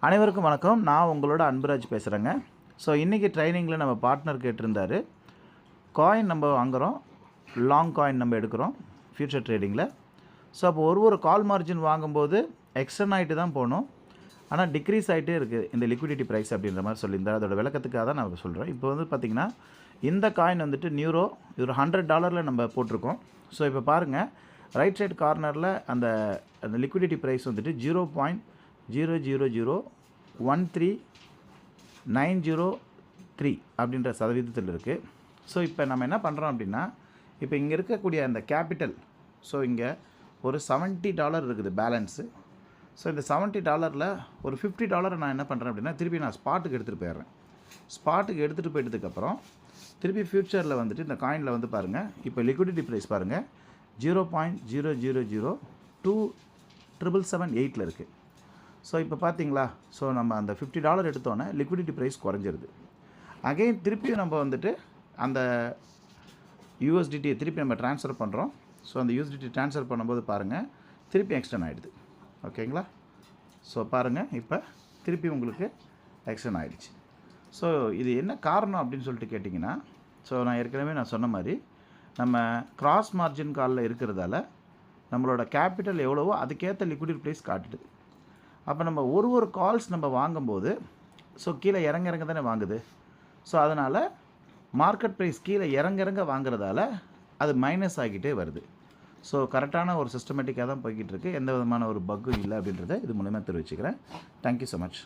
அனைவருக்கும் வணக்கம். நான் உங்களோட அன்புராஜ் பேசுகிறேங்க. ஸோ இன்றைக்கி ட்ரைனிங்கில் நம்ம பார்ட்னர் கேட்டிருந்தார். காயின் நம்ம வாங்குகிறோம், லாங் காயின் நம்ம எடுக்கிறோம் ஃப்யூச்சர் ட்ரேடிங்கில். ஸோ அப்போ ஒரு கால் மார்ஜின் வாங்கும்போது எக்ஸ்டன் ஆகிட்டு தான் போகணும், ஆனால் டிக்ரீஸ் ஆகிட்டே இருக்குது இந்த லிக்விடிட்டி ப்ரைஸ் அப்படின்ற மாதிரி சொல்லியிருந்தார். அதோட விளக்கத்துக்காக தான் நான் சொல்கிறேன். இப்போ வந்து பார்த்திங்கன்னா இந்த காயின் வந்துட்டு நியூரோ, இது ஒரு $100 நம்ம போட்டிருக்கோம். ஸோ இப்போ பாருங்கள், ரைட் சைடு கார்னரில் அந்த லிக்விடிட்டி ப்ரைஸ் வந்துட்டு 0.00013903 அப்படின்ற சதவீதத்தில் இருக்குது. ஸோ இப்போ நம்ம என்ன பண்ணுறோம் அப்படின்னா, இப்போ இங்கே இருக்கக்கூடிய அந்த கேபிட்டல், ஸோ இங்கே ஒரு $70 இருக்குது பேலன்ஸு. ஸோ இந்த $70 ஒரு $50 நான் என்ன பண்ணுறேன் அப்படின்னா, திருப்பி நான் ஸ்பாட்டுக்கு எடுத்துகிட்டு போயிடுறேன். ஸ்பாட்டுக்கு எடுத்துகிட்டு போயிட்டதுக்கப்புறம் திருப்பி ஃப்யூச்சரில் வந்துட்டு இந்த காயினில் வந்து பாருங்கள், இப்போ லிக்விடிட்டி ப்ரைஸ் பாருங்கள் 0.00027778 இருக்குது. ஸோ இப்போ பார்த்தீங்களா, ஸோ நம்ம அந்த $50 எடுத்தோன்னே லிக்விடிட்டி ப்ரைஸ் குறைஞ்சிருது. அகைன் திருப்பியும் நம்ம வந்துட்டு அந்த யூஎஸ்டிடியை திருப்பி நம்ம ட்ரான்ஸ்ஃபர் பண்ணுறோம். ஸோ அந்த யூஎஸ்டிடி ட்ரான்ஸ்ஃபர் பண்ணும்போது பாருங்கள், திருப்பி எக்ஸ்டன் ஆகிடுது. ஓகேங்களா? ஸோ பாருங்கள், இப்போ திருப்பி உங்களுக்கு எக்ஸ்டன் ஆகிடுச்சு. ஸோ இது என்ன காரணம் அப்படின்னு சொல்லிட்டு கேட்டிங்கன்னா, ஸோ நான் ஏற்கனவே நான் சொன்ன மாதிரி நம்ம கிராஸ் மார்ஜின் காலில் இருக்கிறதால நம்மளோட கேபிட்டல் எவ்வளவோ அதுக்கேற்ற லிக்விடிட்டி ப்ரைஸ் காட்டுது. அப்போ நம்ம ஒரு கால்ஸ் நம்ம வாங்கும்போது, ஸோ கீழே இறங்க தானே வாங்குது. ஸோ அதனால் மார்க்கெட் ப்ரைஸ் கீழே இறங்க வாங்குறதால அது மைனஸ் ஆகிட்டே வருது. ஸோ கரெக்டான ஒரு சிஸ்டமேட்டிக்காக தான் போய்கிட்டு இருக்குது. எந்த விதமான ஒரு பக்கும் இல்லை அப்படின்றத இது மூலமாக தெரிவிச்சுக்கிறேன். Thank you so much.